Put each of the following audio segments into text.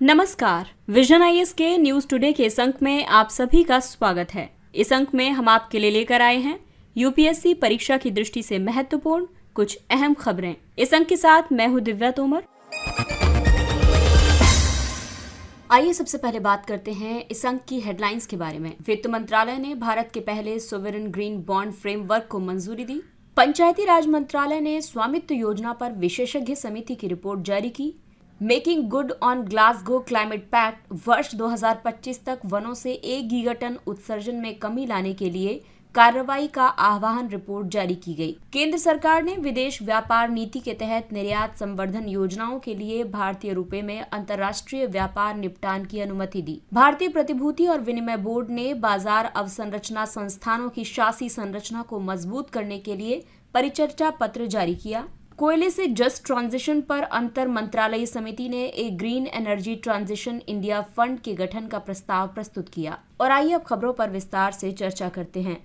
नमस्कार। Vision IAS के news today के इस अंक में आप सभी का स्वागत है। इस अंक में हम आपके लिए लेकर आए हैं यूपीएससी परीक्षा की दृष्टि से महत्वपूर्ण कुछ अहम खबरें। इस अंक के साथ मैं हूं दिव्या तोमर। आइए सबसे पहले बात करते हैं इस अंक की हेडलाइंस के बारे में। वित्त मंत्रालय ने भारत के पहले सोवरेन ग्रीन बॉन्ड फ्रेमवर्क को मंजूरी दी। पंचायती राज मंत्रालय ने स्वामित्व योजना पर विशेषज्ञ समिति की रिपोर्ट जारी की। Making good on Glasgow climate pact वर्ष 2025 तक वनों से 1 गीगाटन उत्सर्जन में कमी लाने के लिए कार्रवाई का आह्वान रिपोर्ट जारी की गई। केंद्र सरकार ने विदेश व्यापार नीति के तहत निर्यात संवर्धन योजनाओं के लिए भारतीय रुपए में अंतर्राष्ट्रीय व्यापार निपटान की अनुमति दी। भारतीय प्रतिभूति और विनिमय बोर्ड ने बाजार अवसंरचना संस्थानों की शासी संरचना को मजबूत करने के लिए परिचर्चा पत्र जारी किया। कोयले से जस्ट ट्रांजिशन पर अंतर मंत्रालयी समिति ने एक green energy transition India fund के गठन का प्रस्ताव प्रस्तुत किया। और आइए अब खबरों पर विस्तार से चर्चा करते हैं।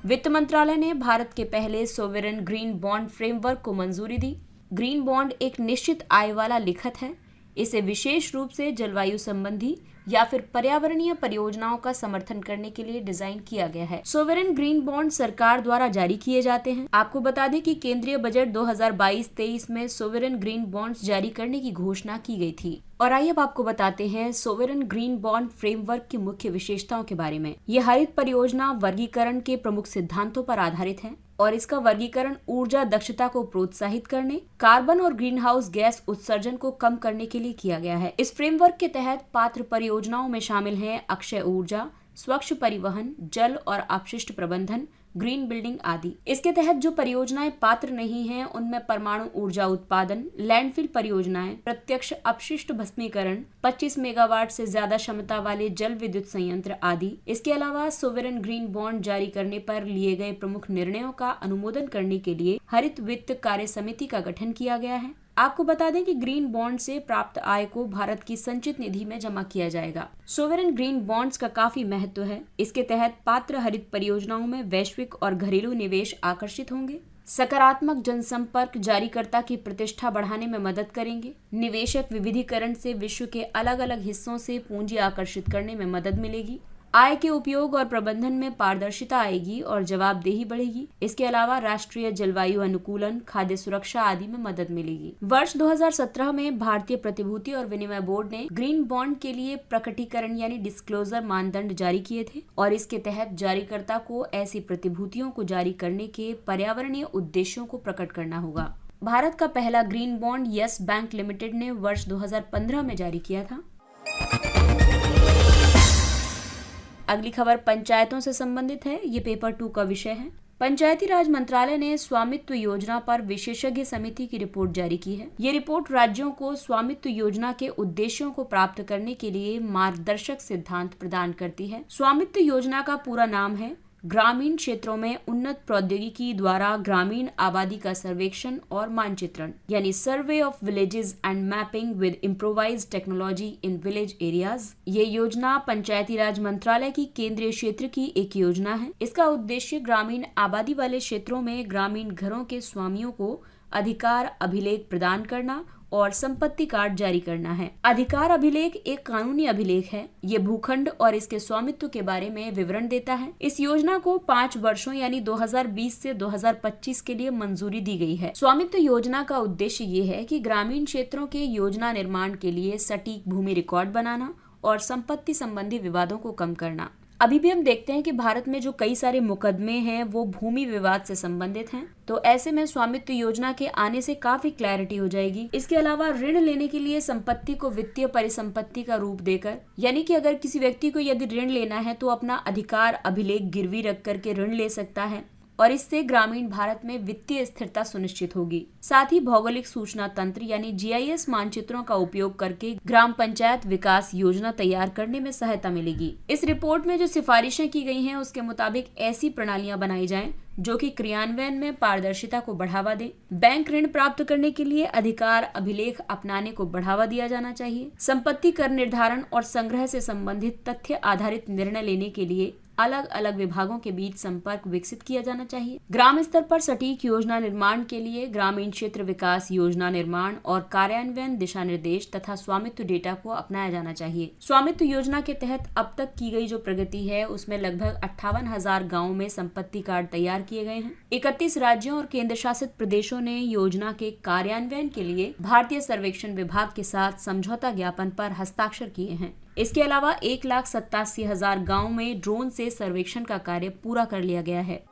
वित्त मंत्रालय ने भारत के पहले सोवरेन ग्रीन बॉन्ड फ्रेमवर्क को मंजूरी दी। ग्रीन बॉन्ड एक निश्चित आय वाला लिखत है। इसे विशेष रूप से जलवायु संबंधी या फिर पर्यावरणीय परियोजनाओं का समर्थन करने के लिए डिजाइन किया गया है। सोवरेन ग्रीन बॉन्ड सरकार द्वारा जारी किए जाते हैं। आपको बता दें कि केंद्रीय बजट 2022-23 में सोवरेन ग्रीन बॉन्ड्स जारी करने की घोषणा की गई थी। और आइए अब आपको बताते हैं सोवरेन ग्रीन बॉन्ड फ्रेमवर्क की मुख्य विशेषताओं के बारे में। यह हरित परियोजना वर्गीकरण के प्रमुख सिद्धांतों पर आधारित है और इसका वर्गीकरण ऊर्जा दक्षता को प्रोत्साहित करने, कार्बन और ग्रीन हाउस गैस उत्सर्जन को कम करने के लिए किया गया है। इस फ्रेमवर्क के तहत पात्र परियोजनाओं में शामिल हैं अक्षय ऊर्जा, स्वच्छ परिवहन, जल और अपशिष्ट प्रबंधन, ग्रीन बिल्डिंग आदि। इसके तहत जो परियोजनाएं पात्र नहीं हैं, उनमें परमाणु ऊर्जा उत्पादन, लैंडफिल परियोजनाएं, प्रत्यक्ष अपशिष्ट भस्मीकरण, 25 मेगावाट से ज्यादा क्षमता वाले जल विद्युत संयंत्र आदि। इसके अलावा सोवरेन ग्रीन बॉन्ड जारी करने पर लिए गए प्रमुख निर्णयों का अनुमोदन करने के लिए हरित वित्त कार्य समिति का गठन किया गया है। आपको बता दें कि ग्रीन बॉन्ड से प्राप्त आय को भारत की संचित निधि में जमा किया जाएगा। सोवरेन ग्रीन बॉन्ड्स का काफी महत्व है। इसके तहत पात्र हरित परियोजनाओं में वैश्विक और घरेलू निवेश आकर्षित होंगे। सकारात्मक जनसंपर्क जारीकर्ता की प्रतिष्ठा बढ़ाने में मदद करेंगे। निवेशक विविधीकरण से विश्व के अलग अलग हिस्सों से पूंजी आकर्षित करने में मदद मिलेगी। आय के उपयोग और प्रबंधन में पारदर्शिता आएगी और जवाबदेही बढ़ेगी। इसके अलावा राष्ट्रीय जलवायु अनुकूलन, खाद्य सुरक्षा आदि में मदद मिलेगी। वर्ष 2017 में भारतीय प्रतिभूति और विनिमय बोर्ड ने ग्रीन बॉन्ड के लिए प्रकटीकरण यानी डिस्क्लोजर मानदंड जारी किए थे और इसके तहत जारीकर्ता को ऐसी प्रतिभूतियों को जारी करने के पर्यावरणीय उद्देश्यों को प्रकट करना होगा। भारत का पहला green bond yes bank limited ने वर्ष 2015 में जारी किया था। अगली खबर पंचायतों से संबंधित है। ये पेपर 2 का विषय है। पंचायती राज मंत्रालय ने स्वामित्व योजना पर विशेषज्ञ समिति की रिपोर्ट जारी की है। ये रिपोर्ट राज्यों को स्वामित्व योजना के उद्देश्यों को प्राप्त करने के लिए मार्गदर्शक सिद्धांत प्रदान करती है। स्वामित्व योजना का पूरा नाम है ग्रामीण क्षेत्रों में उन्नत प्रौद्योगिकी द्वारा ग्रामीण आबादी का सर्वेक्षण और मानचित्रण, यानी survey of villages and mapping with improvised technology in village areas. ये योजना पंचायती राज मंत्रालय की केंद्रीय क्षेत्र की एक योजना है। इसका उद्देश्य ग्रामीण आबादी वाले क्षेत्रों में ग्रामीण घरों के स्वामियों को अधिकार अभिलेख प्रदान करना और संपत्ति कार्ड जारी करना है। अधिकार अभिलेख एक कानूनी अभिलेख है। ये भूखंड और इसके स्वामित्व के बारे में विवरण देता है। इस योजना को 5 वर्षों यानी 2020 से 2025 के लिए मंजूरी दी गई है। स्वामित्व योजना का उद्देश्य ये है कि ग्रामीण क्षेत्रों के योजना निर्माण के लिए सटीक भूमि रिकॉर्ड बनाना और संपत्ति संबंधी विवादों को कम करना। अभी भी हम देखते हैं कि भारत में जो कई सारे मुकदमे हैं वो भूमि विवाद से संबंधित हैं, तो ऐसे में स्वामित्व योजना के आने से काफी क्लैरिटी हो जाएगी। इसके अलावा ऋण लेने के लिए संपत्ति को वित्तीय परिसंपत्ति का रूप देकर, यानी कि अगर किसी व्यक्ति को यदि ऋण लेना है तो अपना अधिकार अभिलेख गिरवी रख करके ऋण ले सकता है और इससे ग्रामीण भारत में वित्तीय स्थिरता सुनिश्चित होगी। साथ ही भौगोलिक सूचना तंत्र यानी जीआईएस मानचित्रों का उपयोग करके ग्राम पंचायत विकास योजना तैयार करने में सहायता मिलेगी। इस रिपोर्ट में जो सिफारिशें की गई हैं उसके मुताबिक ऐसी प्रणालियां बनाई जाएं जो कि क्रियान्वयन में पारदर्शिता को बढ़ावा दे। बैंक ऋण प्राप्त करने के लिए अधिकार अभिलेख अपनाने को बढ़ावा दिया जाना चाहिए। संपत्ति कर निर्धारण और संग्रह से संबंधित तथ्य आधारित निर्णय लेने के लिए अलग अलग विभागों के बीच संपर्क विकसित किया जाना चाहिए। ग्राम स्तर पर सटीक योजना निर्माण के लिए ग्रामीण क्षेत्र विकास योजना निर्माण और कार्यान्वयन दिशा निर्देश तथा स्वामित्व डेटा को अपनाया जाना चाहिए। स्वामित्व योजना के तहत अब तक की गई जो प्रगति है उसमें लगभग 58,000 गाँव में संपत्ति कार्ड तैयार किए गए हैं। 31 राज्यों और केंद्र शासित प्रदेशों ने योजना के कार्यान्वयन के लिए भारतीय सर्वेक्षण विभाग के साथ समझौता ज्ञापन पर हस्ताक्षर किए हैं। इसके अलावा 1,87,000 गाँव में ड्रोन से सर्वेक्षण का कार्य पूरा कर लिया गया है।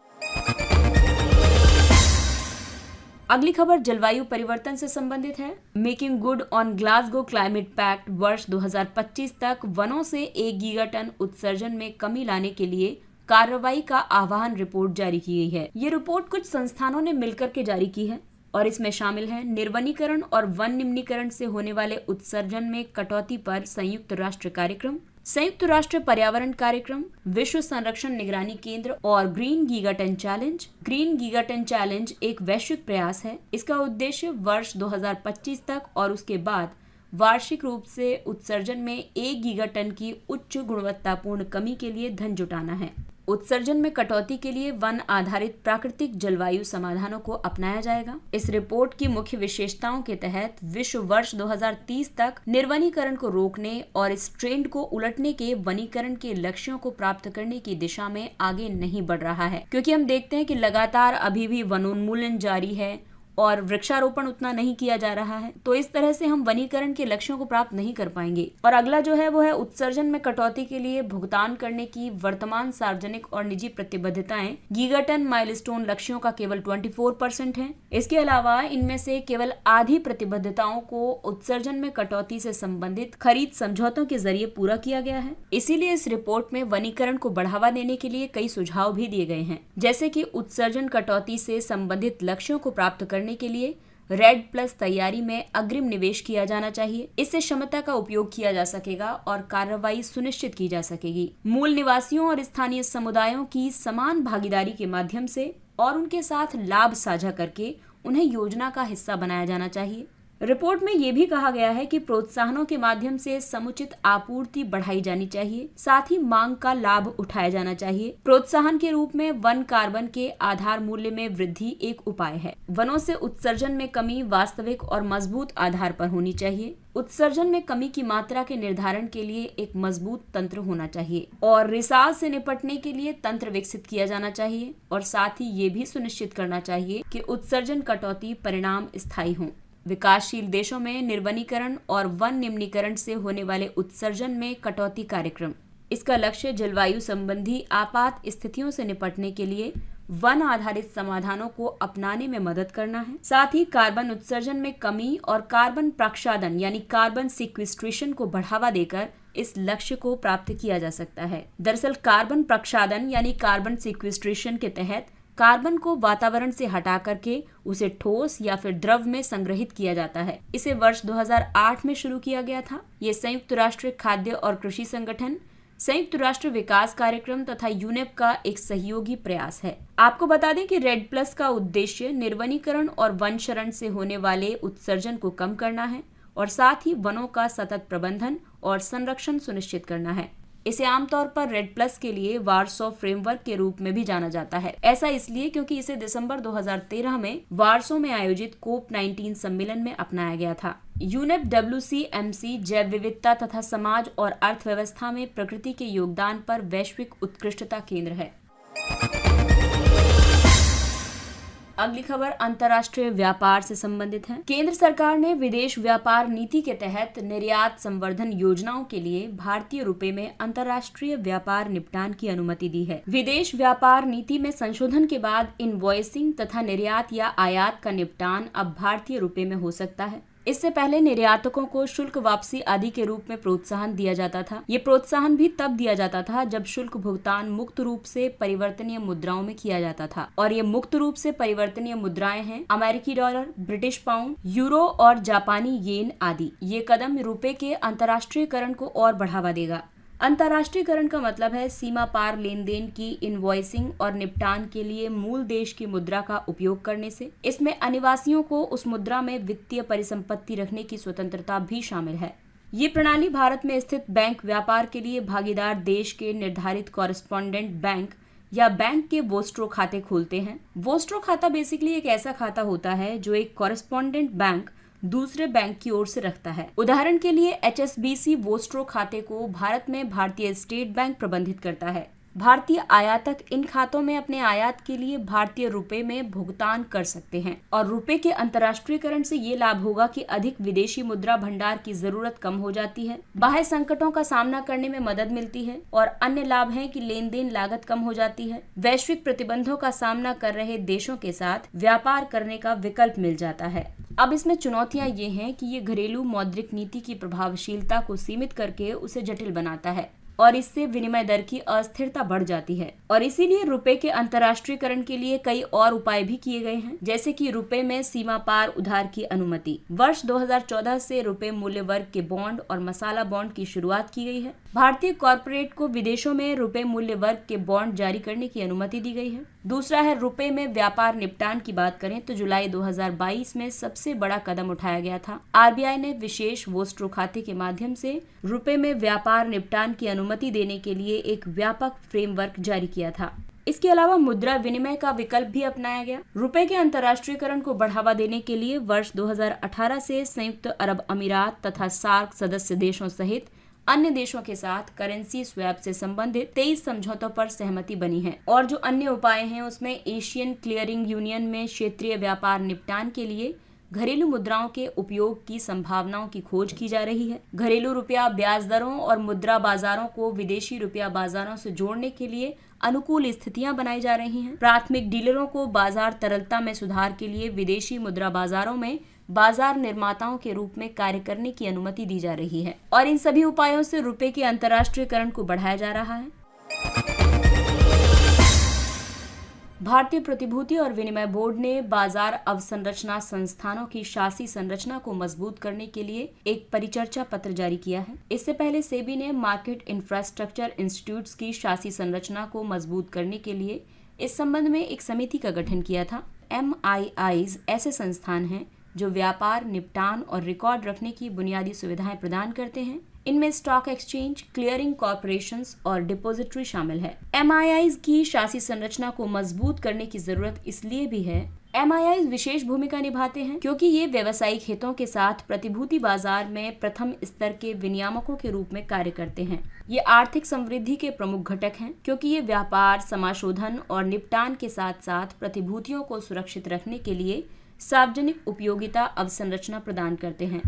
अगली खबर जलवायु परिवर्तन से संबंधित है। Making good on Glasgow climate pact वर्ष 2025 तक वनों से 1 गीगाटन उत्सर्जन में कमी लाने के लिए कार्रवाई का आह्वान रिपोर्ट जारी की गई है। ये रिपोर्ट कुछ संस्थानों ने मिलकर के जारी की है और इसमें शामिल है निर्वनीकरण और वन निम्नीकरण से होने वाले उत्सर्जन में कटौती पर संयुक्त राष्ट्र कार्यक्रम, संयुक्त राष्ट्र पर्यावरण कार्यक्रम, विश्व संरक्षण निगरानी केंद्र और green gigaton challenge. Green gigaton challenge एक वैश्विक प्रयास है। इसका उद्देश्य वर्ष 2025 तक और उसके बाद वार्षिक रूप से उत्सर्जन में 1 गीगाटन की उच्च गुणवत्तापूर्ण कमी के लिए धन जुटाना है। उत्सर्जन में कटौती के लिए वन आधारित प्राकृतिक जलवायु समाधानों को अपनाया जाएगा। इस रिपोर्ट की मुख्य विशेषताओं के तहत विश्व वर्ष 2030 तक निर्वनीकरण को रोकने और इस ट्रेंड को उलटने के वनीकरण के लक्ष्यों को प्राप्त करने की दिशा में आगे नहीं बढ़ रहा है, क्योंकि हम देखते हैं कि लगातार अभी भी वनोन्मूलन जारी है और वृक्षारोपण उतना नहीं किया जा रहा है। तो इस तरह से हम वनीकरण के लक्ष्यों को प्राप्त नहीं कर पाएंगे। और अगला जो है वो है उत्सर्जन में कटौती के लिए भुगतान करने की वर्तमान सार्वजनिक और निजी प्रतिबद्धताएं गीगाटन माइलस्टोन लक्ष्यों का केवल 24% है। इसके अलावा इनमें से केवल आधी प्रतिबद्धताओं को उत्सर्जन में कटौती से संबंधित खरीद समझौतों के जरिए पूरा किया गया है। इसीलिए इस रिपोर्ट में वनीकरण को बढ़ावा देने के लिए कई सुझाव भी दिए गए हैं, जैसे कि उत्सर्जन कटौती से संबंधित लक्ष्यों को प्राप्त करने के लिए REDD+ तैयारी में अग्रिम निवेश किया जाना चाहिए। इससे क्षमता का उपयोग किया जा सकेगा और कार्रवाई सुनिश्चित की जा सकेगी। मूल निवासियों और स्थानीय समुदायों की समान भागीदारी के माध्यम से और उनके साथ लाभ साझा करके उन्हें योजना का हिस्सा बनाया जाना चाहिए। रिपोर्ट में ये भी कहा गया है कि प्रोत्साहनों के माध्यम से समुचित आपूर्ति बढ़ाई जानी चाहिए, साथ ही मांग का लाभ उठाया जाना चाहिए। प्रोत्साहन के रूप में वन कार्बन के आधार मूल्य में वृद्धि एक उपाय है। वनों से उत्सर्जन में कमी वास्तविक और मजबूत आधार पर होनी चाहिए। उत्सर्जन में कमी की मात्रा के निर्धारण के लिए एक मजबूत तंत्र होना चाहिए और रिसाव से निपटने के लिए तंत्र विकसित किया जाना चाहिए और साथ ही ये भी सुनिश्चित करना चाहिए कि उत्सर्जन कटौती परिणाम स्थायी हों। विकासशील देशों में निर्वनीकरण और वन निम्नीकरण से होने वाले उत्सर्जन में कटौती कार्यक्रम। इसका लक्ष्य जलवायु संबंधी आपात स्थितियों से निपटने के लिए वन आधारित समाधानों को अपनाने में मदद करना है। साथ ही कार्बन उत्सर्जन में कमी और कार्बन प्रक्षादन यानी कार्बन सिक्विस्ट्रेशन को बढ़ावा देकर इस लक्ष्य को प्राप्त किया जा सकता है। दरअसल कार्बन प्रक्षादन यानी कार्बन सिक्विस्ट्रेशन के तहत कार्बन को वातावरण से हटा करके उसे ठोस या फिर द्रव में संग्रहित किया जाता है। इसे वर्ष 2008 में शुरू किया गया था। ये संयुक्त राष्ट्र खाद्य और कृषि संगठन, संयुक्त राष्ट्र विकास कार्यक्रम तथा यूनेप का एक सहयोगी प्रयास है। आपको बता दें कि REDD+ का उद्देश्य निर्वनीकरण और वन शरण से होने वाले उत्सर्जन को कम करना है और साथ ही वनों का सतत प्रबंधन और संरक्षण सुनिश्चित करना है। इसे आमतौर पर REDD+ के लिए वार्सो फ्रेमवर्क के रूप में भी जाना जाता है। ऐसा इसलिए क्योंकि इसे दिसंबर 2013 में वार्सो में आयोजित COP19 सम्मेलन में अपनाया गया था। यूनेप WCMC जैव विविधता तथा समाज और अर्थव्यवस्था में प्रकृति के योगदान पर वैश्विक उत्कृष्टता केंद्र है। अगली खबर अंतर्राष्ट्रीय व्यापार से संबंधित है। केंद्र सरकार ने विदेश व्यापार नीति के तहत निर्यात संवर्धन योजनाओं के लिए भारतीय रुपए में अंतर्राष्ट्रीय व्यापार निपटान की अनुमति दी है। विदेश व्यापार नीति में संशोधन के बाद इनवॉइसिंग तथा निर्यात या आयात का निपटान अब भारतीय रुपए में हो सकता है। इससे पहले निर्यातकों को शुल्क वापसी आदि के रूप में प्रोत्साहन दिया जाता था। ये प्रोत्साहन भी तब दिया जाता था जब शुल्क भुगतान मुक्त रूप से परिवर्तनीय मुद्राओं में किया जाता था और ये मुक्त रूप से परिवर्तनीय मुद्राएं हैं अमेरिकी डॉलर, ब्रिटिश पाउंड, यूरो और जापानी येन आदि। ये कदम रुपए के अंतर्राष्ट्रीयकरण को और बढ़ावा देगा। अंतर्राष्ट्रीयकरण का मतलब है सीमा पार लेन देन की इनवॉइसिंग और निपटान के लिए मूल देश की मुद्रा का उपयोग करने से। इसमें अनिवासियों को उस मुद्रा में वित्तीय परिसंपत्ति रखने की स्वतंत्रता भी शामिल है। ये प्रणाली भारत में स्थित बैंक व्यापार के लिए भागीदार देश के निर्धारित कॉरेस्पॉन्डेंट बैंक या बैंक के वोस्ट्रो खाते खोलते हैं। वोस्ट्रो खाता बेसिकली एक ऐसा खाता होता है जो एक कॉरेस्पॉन्डेंट बैंक दूसरे बैंक की ओर से रखता है। उदाहरण के लिए HSBC वोस्ट्रो खाते को भारत में भारतीय स्टेट बैंक प्रबंधित करता है। भारतीय आयातक इन खातों में अपने आयात के लिए भारतीय रुपए में भुगतान कर सकते हैं और रुपए के अंतर्राष्ट्रीयकरण से ये लाभ होगा कि अधिक विदेशी मुद्रा भंडार की जरूरत कम हो जाती है, बाह्य संकटों का सामना करने में मदद मिलती है और अन्य लाभ हैं कि लेन देन लागत कम हो जाती है। वैश्विक प्रतिबंधों का सामना कर रहे देशों के साथ व्यापार करने का विकल्प मिल जाता है। अब इसमें चुनौतियां ये हैं कि ये घरेलू मौद्रिक नीति की प्रभावशीलता को सीमित करके उसे जटिल बनाता है और इससे विनिमय दर की अस्थिरता बढ़ जाती है और इसीलिए रुपए के अंतर्राष्ट्रीयकरण के लिए कई और उपाय भी किए गए हैं, जैसे कि रुपए में सीमा पार उधार की अनुमति। वर्ष 2014 से रुपए मूल्य वर्ग के बॉन्ड और मसाला बॉन्ड की शुरुआत की गई है। भारतीय कॉर्पोरेट को विदेशों में रुपए मूल्य वर्ग के बॉन्ड जारी करने की अनुमति दी गई है। दूसरा है रुपए में व्यापार निपटान की बात करें तो जुलाई 2022 में सबसे बड़ा कदम उठाया गया था। RBI ने विशेष वोस्ट्रो खाते के माध्यम से रुपए में व्यापार निपटान की अनुमति देने के लिए एक व्यापक फ्रेमवर्क जारी किया था। इसके अलावा मुद्रा विनिमय का विकल्प भी अपनाया गया। रुपए के अंतर्राष्ट्रीयकरण को बढ़ावा देने के लिए वर्ष 2018 से संयुक्त अरब अमीरात तथा सार्क सदस्य देशों सहित अन्य देशों के साथ करेंसी स्वैप से संबंधित 23 समझौतों पर सहमति बनी है और जो अन्य उपाय हैं उसमें एशियन क्लियरिंग यूनियन में क्षेत्रीय व्यापार निपटान के लिए घरेलू मुद्राओं के उपयोग की संभावनाओं की खोज की जा रही है। घरेलू रुपया ब्याज दरों और मुद्रा बाजारों को विदेशी रुपया बाजारों से जोड़ने के लिए अनुकूल स्थितियां बनाई जा रही हैं। प्राथमिक डीलरों को बाजार तरलता में सुधार के लिए विदेशी मुद्रा बाजारों में बाजार निर्माताओं के रूप में कार्य करने की अनुमति दी जा रही है और इन सभी उपायों से रुपए के अंतर्राष्ट्रीयकरण को बढ़ाया जा रहा है। भारतीय प्रतिभूति और विनिमय बोर्ड ने बाजार अवसंरचना संस्थानों की शासी संरचना को मजबूत करने के लिए एक परिचर्चा पत्र जारी किया है। इससे पहले सेबी ने मार्केट इंफ्रास्ट्रक्चर इंस्टीट्यूट्स की शासी संरचना को मजबूत करने के लिए इस संबंध में एक समिति का गठन किया था। MIIs ऐसे संस्थान हैं जो व्यापार, निपटान और रिकॉर्ड रखने की बुनियादी सुविधाएं प्रदान करते हैं। इनमें स्टॉक एक्सचेंज, क्लियरिंग कॉर्पोरेशंस और डिपॉजिटरी शामिल है। MIIs की शासी संरचना को मजबूत करने की जरूरत इसलिए भी है। MIIs विशेष भूमिका निभाते हैं क्योंकि ये व्यावसायिक हितों के साथ प्रतिभूति बाजार में प्रथम स्तर के विनियामकों के रूप में कार्य करते हैं। ये आर्थिक समृद्धि के प्रमुख घटक हैं क्योंकि ये व्यापार, समाशोधन और निपटान के साथ साथ प्रतिभूतियों को सुरक्षित रखने के लिए सार्वजनिक उपयोगिता अवसंरचना प्रदान करते हैं।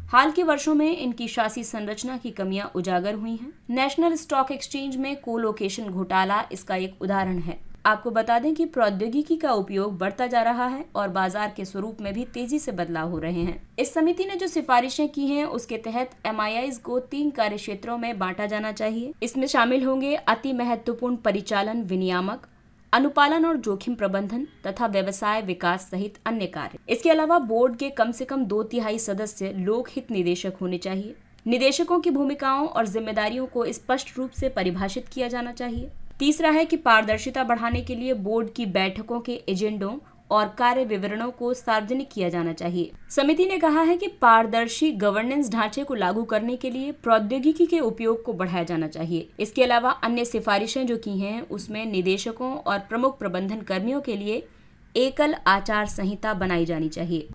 हाल के वर्षों में इनकी शासी संरचना की कमियां उजागर हुई हैं। नेशनल स्टॉक एक्सचेंज में कोलोकेशन घोटाला इसका एक उदाहरण है। आपको बता दें कि प्रौद्योगिकी का उपयोग बढ़ता जा रहा है और बाजार के स्वरूप में भी तेजी से बदलाव हो रहे हैं। इस समिति ने जो सिफारिशें की हैं उसके तहत MIIs को 3 कार्य क्षेत्रों में बांटा जाना चाहिए। इसमें शामिल होंगे अति महत्वपूर्ण परिचालन विनियामक, अनुपालन और जोखिम प्रबंधन तथा व्यवसाय विकास सहित अन्य कार्य। इसके अलावा बोर्ड के कम से कम 2/3 सदस्य लोकहित निदेशक होने चाहिए। निदेशकों की भूमिकाओं और जिम्मेदारियों को स्पष्ट रूप से परिभाषित किया जाना चाहिए। तीसरा है कि पारदर्शिता बढ़ाने के लिए बोर्ड की बैठकों के एजेंडों और कार्य विवरणों को सार्वजनिक किया जाना चाहिए। समिति ने कहा है कि पारदर्शी गवर्नेंस ढांचे को लागू करने के लिए प्रौद्योगिकी के उपयोग को बढ़ाया जाना चाहिए। इसके अलावा अन्य सिफारिशें जो की हैं उसमें निदेशकों और प्रमुख प्रबंधन कर्मियों के लिए एकल आचार संहिता बनाई जानी चाहिए।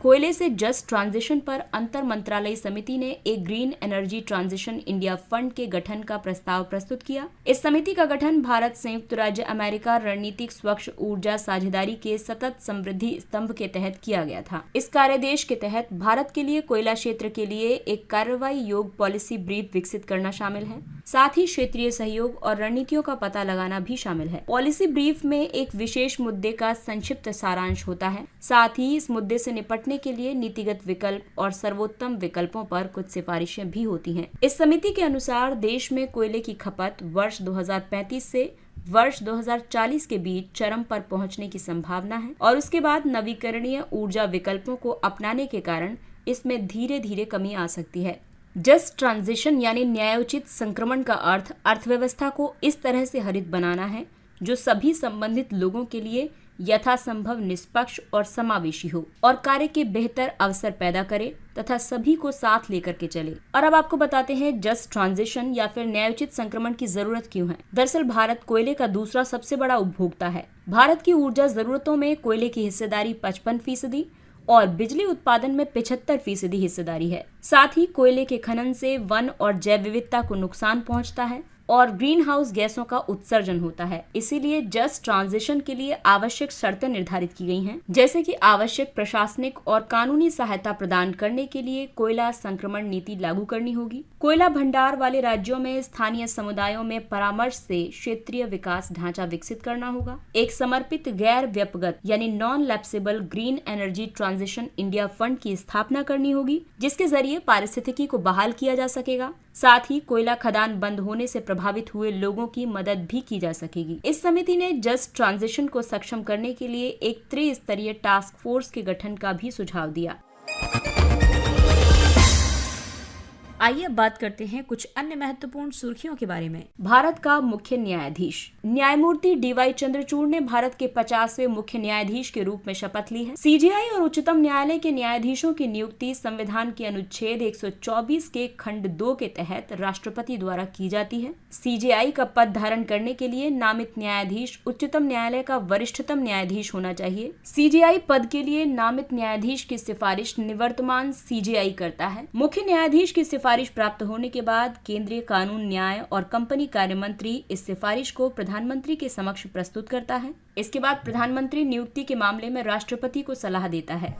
कोयले से जस्ट ट्रांजिशन पर अंतर मंत्रालयी समिति ने एक green energy transition India fund के गठन का प्रस्ताव प्रस्तुत किया। इस समिति का गठन भारत, संयुक्त राज्य अमेरिका रणनीतिक स्वच्छ ऊर्जा साझेदारी के सतत समृद्धि स्तंभ के तहत किया गया था। इस कार्यादेश के तहत भारत के लिए कोयला क्षेत्र के लिए एक कार्रवाई योग पॉलिसी ब्रीफ विकसित करना शामिल है। साथ ही क्षेत्रीय सहयोग और रणनीतियों का पता लगाना भी शामिल है। पॉलिसी ब्रीफ में एक विशेष मुद्दे का संक्षिप्त सारांश होता है। साथ ही इस मुद्दे से निपटने के लिए नीतिगत विकल्प और सर्वोत्तम विकल्पों पर कुछ सिफारिशें भी होती हैं। इस समिति के अनुसार देश में कोयले की खपत वर्ष 2035 से वर्ष 2040 के बीच चरम पर पहुंचने की संभावना है और उसके बाद नवीकरणीय ऊर्जा विकल्पों को अपनाने के कारण इसमें धीरे धीरे कमी आ सकती है। जस्ट ट्रांजिशन यानी न्यायोचित संक्रमण का अर्थ अर्थव्यवस्था को इस तरह से हरित बनाना है जो सभी संबंधित लोगों के लिए यथासंभव निष्पक्ष और समावेशी हो और कार्य के बेहतर अवसर पैदा करे तथा सभी को साथ लेकर के चले। और अब आपको बताते हैं जस्ट ट्रांजिशन या फिर न्यायोचित संक्रमण की जरूरत क्यों है। दरअसल भारत कोयले का दूसरा सबसे बड़ा उपभोक्ता है। भारत की ऊर्जा जरूरतों में कोयले की हिस्सेदारी 55% और बिजली उत्पादन में 75% हिस्सेदारी है। साथ ही कोयले के खनन से वन और जैव विविधता को नुकसान पहुंचता है और ग्रीन हाउस गैसों का उत्सर्जन होता है। इसीलिए जस्ट ट्रांजिशन के लिए आवश्यक शर्तें निर्धारित की गई हैं, जैसे कि आवश्यक प्रशासनिक और कानूनी सहायता प्रदान करने के लिए कोयला संक्रमण नीति लागू करनी होगी। कोयला भंडार वाले राज्यों में स्थानीय समुदायों में परामर्श से क्षेत्रीय विकास ढांचा विकसित करना होगा। एक समर्पित गैर व्यक्तिगत यानी non lapsable green energy transition India fund की स्थापना करनी होगी, जिसके जरिए पारिस्थितिकी को बहाल किया जा सकेगा। साथ ही कोयला खदान बंद होने से प्रभावित हुए लोगों की मदद भी की जा सकेगी। इस समिति ने जस्ट ट्रांजिशन को सक्षम करने के लिए एक त्रिस्तरीय टास्क फोर्स के गठन का भी सुझाव दिया। आइए अब बात करते हैं कुछ अन्य महत्वपूर्ण सुर्खियों के बारे में। भारत का मुख्य न्यायाधीश न्यायमूर्ति DY चंद्रचूड़ ने भारत के 50वें मुख्य न्यायाधीश के रूप में शपथ ली है। CJI और उच्चतम न्यायालय के न्यायाधीशों की नियुक्ति संविधान के अनुच्छेद 124 के खंड 2 के तहत राष्ट्रपति द्वारा की जाती है। CJI का पद धारण करने के लिए नामित न्यायाधीश उच्चतम न्यायालय का वरिष्ठतम न्यायाधीश होना चाहिए। CJI पद के लिए नामित न्यायाधीश की सिफारिश निवर्तमान CJI करता है। मुख्य न्यायाधीश की सिफारिश प्राप्त होने के बाद केंद्रीय कानून, न्याय और कंपनी कार्य मंत्री इस सिफारिश को प्रधानमंत्री के समक्ष प्रस्तुत करता है। इसके बाद प्रधानमंत्री नियुक्ति के मामले में राष्ट्रपति को सलाह देता है।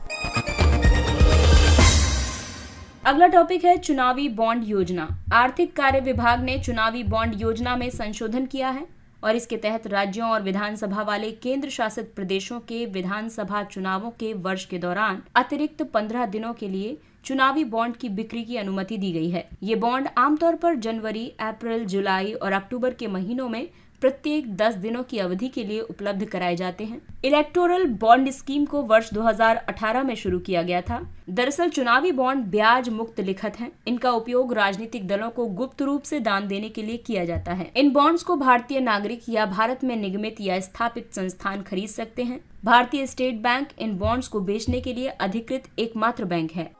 अगला टॉपिक है चुनावी बॉन्ड योजना। आर्थिक कार्य विभाग ने चुनावी बॉन्ड योजना में संशोधन किया है और इसके तहत राज्यों और विधानसभा वाले केंद्र शासित प्रदेशों के विधानसभा चुनावों के वर्ष के दौरान अतिरिक्त 15 दिनों के लिए चुनावी बॉन्ड की बिक्री की अनुमति दी गई है। ये बॉन्ड आमतौर पर जनवरी, अप्रैल, जुलाई और अक्टूबर के महीनों में प्रत्येक 10 दिनों की अवधि के लिए उपलब्ध कराए जाते हैं। इलेक्टोरल बॉन्ड स्कीम को वर्ष 2018 में शुरू किया गया था। दरअसल चुनावी बॉन्ड ब्याज मुक्त लिखत हैं। इनका उपयोग राजनीतिक दलों को गुप्त रूप से दान देने के लिए किया जाता है। इन बॉन्ड्स को भारतीय नागरिक या भारत में निगमित या स्थापित संस्थान खरीद सकते हैं। भारतीय स्टेट बैंक इन बॉन्ड्स को बेचने के लिए अधिकृत एकमात्र बैंक है।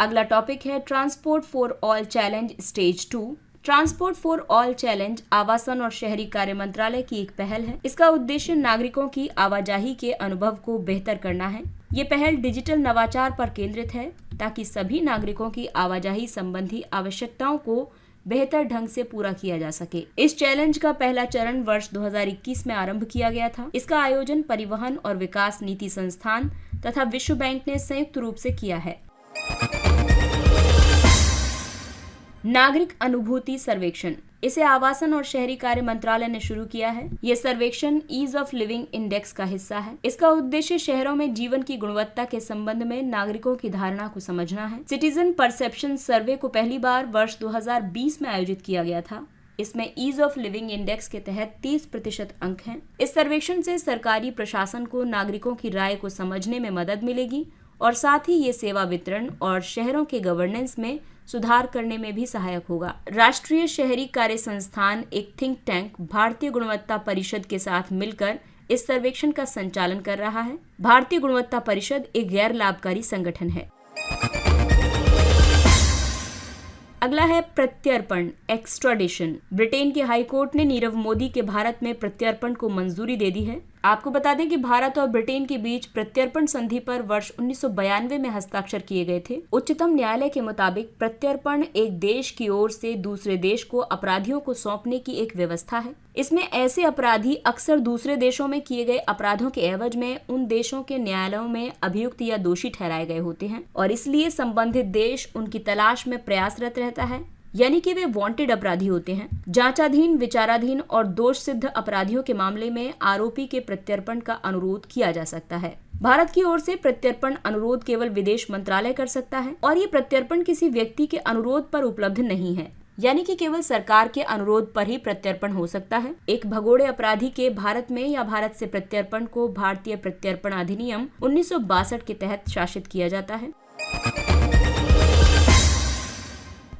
अगला टॉपिक है transport for all challenge stage 2। Transport for all challenge आवासन और शहरी कार्य मंत्रालय की एक पहल है। इसका उद्देश्य नागरिकों की आवाजाही के अनुभव को बेहतर करना है। ये पहल डिजिटल नवाचार पर केंद्रित है ताकि सभी नागरिकों की आवाजाही संबंधी आवश्यकताओं को बेहतर ढंग से पूरा किया जा सके। इस चैलेंज का पहला चरण वर्ष 2021 में आरंभ किया गया था। इसका आयोजन परिवहन और विकास नीति संस्थान तथा विश्व बैंक ने संयुक्त रूप से किया है। नागरिक अनुभूति सर्वेक्षण, इसे आवासन और शहरी कार्य मंत्रालय ने शुरू किया है। ये सर्वेक्षण ईज ऑफ लिविंग इंडेक्स का हिस्सा है। इसका उद्देश्य शहरों में जीवन की गुणवत्ता के संबंध में नागरिकों की धारणा को समझना है। सिटीजन परसेप्शन सर्वे को पहली बार वर्ष 2020 में आयोजित किया गया था। इसमें ईज ऑफ लिविंग इंडेक्स के तहत 30% अंक हैं। इस सर्वेक्षण से सरकारी प्रशासन को नागरिकों की राय को समझने में मदद मिलेगी और साथ ही ये सेवा वितरण और शहरों के गवर्नेंस में सुधार करने में भी सहायक होगा। राष्ट्रीय शहरी कार्य संस्थान एक थिंक टैंक भारतीय गुणवत्ता परिषद के साथ मिलकर इस सर्वेक्षण का संचालन कर रहा है। भारतीय गुणवत्ता परिषद एक गैर लाभकारी संगठन है। अगला है प्रत्यर्पण, एक्स्ट्राडिशन। ब्रिटेन के हाई कोर्ट ने नीरव मोदी के भारत में प्रत्यर्पण को मंजूरी दे दी है। आपको बता दें कि भारत और ब्रिटेन के बीच प्रत्यर्पण संधि पर वर्ष 1992 में हस्ताक्षर किए गए थे। उच्चतम न्यायालय के मुताबिक प्रत्यर्पण एक देश की ओर से दूसरे देश को अपराधियों को सौंपने की एक व्यवस्था है। इसमें ऐसे अपराधी अक्सर दूसरे देशों में किए गए अपराधों के एवज में उन देशों के न्यायालयों में अभियुक्त या दोषी ठहराए गए होते हैं और इसलिए संबंधित देश उनकी तलाश में प्रयासरत रहता है, यानी कि वे वांटेड अपराधी होते हैं। जांचाधीन, विचाराधीन और दोष सिद्ध अपराधियों के मामले में आरोपी के प्रत्यर्पण का अनुरोध किया जा सकता है। भारत की ओर से प्रत्यर्पण अनुरोध केवल विदेश मंत्रालय कर सकता है और ये प्रत्यर्पण किसी व्यक्ति के अनुरोध पर उपलब्ध नहीं है, यानी कि केवल सरकार के अनुरोध पर ही प्रत्यर्पण हो सकता है। एक भगोड़े अपराधी के भारत में या भारत से प्रत्यर्पण को भारतीय प्रत्यर्पण अधिनियम 1962 के तहत शासित किया जाता है।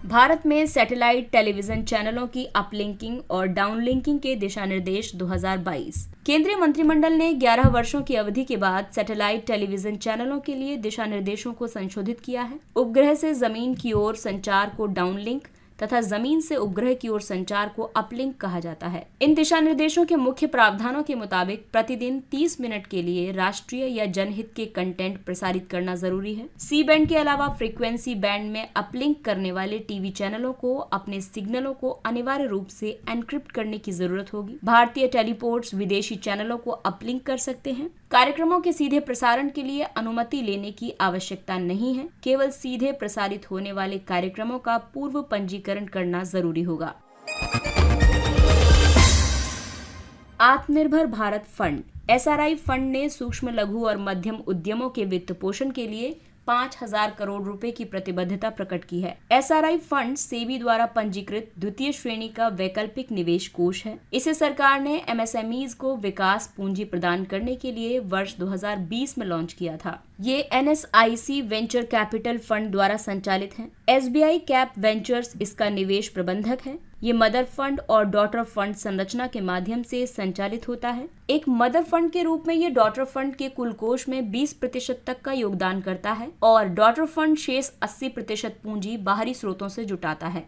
भारत में सैटेलाइट टेलीविजन चैनलों की अपलिंकिंग और डाउनलिंकिंग के दिशा निर्देश 2022। केंद्रीय मंत्रिमंडल ने 11 वर्षों की अवधि के बाद सैटेलाइट टेलीविजन चैनलों के लिए दिशा निर्देशों को संशोधित किया है। उपग्रह से जमीन की ओर संचार को डाउनलिंक तथा जमीन से उपग्रह की ओर संचार को अपलिंक कहा जाता है। इन दिशा निर्देशों के मुख्य प्रावधानों के मुताबिक प्रतिदिन 30 मिनट के लिए राष्ट्रीय या जनहित के कंटेंट प्रसारित करना जरूरी है। सी बैंड के अलावा फ्रीक्वेंसी बैंड में अपलिंक करने वाले टीवी चैनलों को अपने सिग्नलों को अनिवार्य रूप से एनक्रिप्ट करने की जरूरत होगी। भारतीय टेलीपोर्ट्स विदेशी चैनलों को अपलिंक कर सकते हैं। कार्यक्रमों के सीधे प्रसारण के लिए अनुमति लेने की आवश्यकता नहीं है। केवल सीधे प्रसारित होने वाले कार्यक्रमों का पूर्व पंजीकरण करना जरूरी होगा। आत्मनिर्भर भारत फंड SRI फंड ने सूक्ष्म लघु और मध्यम उद्यमों के वित्त पोषण के लिए 5,000 करोड़ रुपए की प्रतिबद्धता प्रकट की है। SRI फंड सेबी द्वारा पंजीकृत द्वितीय श्रेणी का वैकल्पिक निवेश कोष है। इसे सरकार ने MSMEs को विकास पूंजी प्रदान करने के लिए वर्ष 2020 में लॉन्च किया था। ये NSIC वेंचर कैपिटल फंड द्वारा संचालित है। SBI कैप वेंचर्स इसका निवेश प्रबंधक है। ये मदर फंड और डॉटर फंड संरचना के माध्यम से संचालित होता है। एक मदर फंड के रूप में ये डॉटर फंड के कुल कोष में 20% तक का योगदान करता है और डॉटर फंड शेष 80% पूंजी बाहरी स्रोतों से जुटाता है।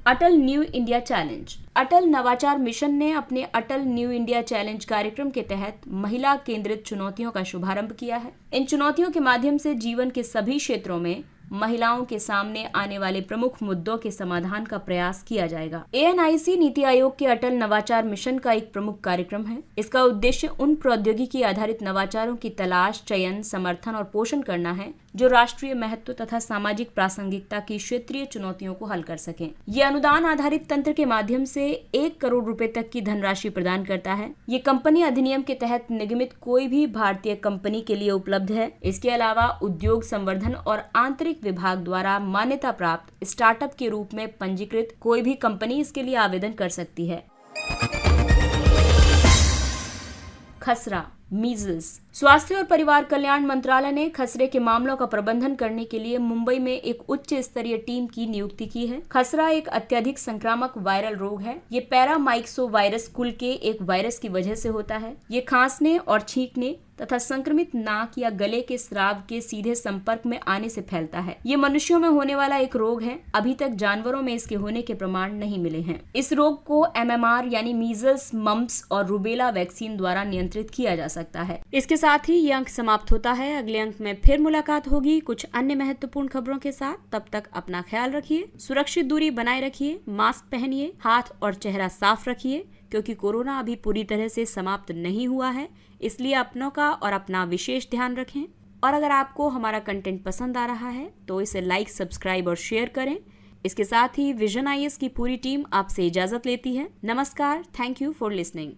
अटल न्यू इंडिया चैलेंज। अटल नवाचार मिशन ने अपने अटल न्यू इंडिया चैलेंज कार्यक्रम के तहत महिला केंद्रित चुनौतियों का शुभारंभ किया है। इन चुनौतियों के माध्यम से जीवन के सभी क्षेत्रों में महिलाओं के सामने आने वाले प्रमुख मुद्दों के समाधान का प्रयास किया जाएगा। ANIC नीति आयोग के अटल नवाचार मिशन का एक प्रमुख कार्यक्रम है। इसका उद्देश्य उन प्रौद्योगिकी आधारित नवाचारों की तलाश, चयन, समर्थन और पोषण करना है जो राष्ट्रीय महत्व तथा सामाजिक प्रासंगिकता की क्षेत्रीय चुनौतियों को हल कर सकें। ये अनुदान आधारित तंत्र के माध्यम से 1 करोड़ रुपए तक की धनराशि प्रदान करता है। ये कंपनी अधिनियम के तहत निगमित कोई भी भारतीय कंपनी के लिए उपलब्ध है। इसके अलावा उद्योग संवर्धन और आंतरिक विभाग द्वारा मान्यता प्राप्त स्टार्टअप के रूप में पंजीकृत कोई भी कंपनी इसके लिए आवेदन कर सकती है। खसरा, मीजल्स। स्वास्थ्य और परिवार कल्याण मंत्रालय ने खसरे के मामलों का प्रबंधन करने के लिए मुंबई में एक उच्च स्तरीय टीम की नियुक्ति की है। खसरा एक अत्यधिक संक्रामक वायरल रोग है। ये पैरामाइक्सोवायरस कुल के एक वायरस की वजह से होता है। ये खांसने और छींकने तथा संक्रमित नाक या गले के स्राव के सीधे संपर्क में आने से फैलता है। ये मनुष्यों में होने वाला एक रोग है। अभी तक जानवरों में इसके होने के प्रमाण नहीं मिले हैं। इस रोग को MMR यानी मीजल्स, मम्प्स और रूबेला वैक्सीन द्वारा नियंत्रित किया जा सकता है। इसके साथ ही ये अंक समाप्त होता है। अगले अंक में फिर मुलाकात होगी कुछ अन्य महत्वपूर्ण खबरों के साथ। तब तक अपना ख्याल रखिए, सुरक्षित दूरी बनाए रखिए, मास्क पहनिए, हाथ और चेहरा साफ रखिए क्योंकि कोरोना अभी पूरी तरह से समाप्त नहीं हुआ है। इसलिए अपनों का और अपना विशेष ध्यान रखें। और अगर आपको हमारा कंटेंट पसंद आ रहा है तो इसे लाइक, सब्सक्राइब और शेयर करें। इसके साथ ही विजन IAS की पूरी टीम आपसे इजाजत लेती है। नमस्कार। Thank you for listening.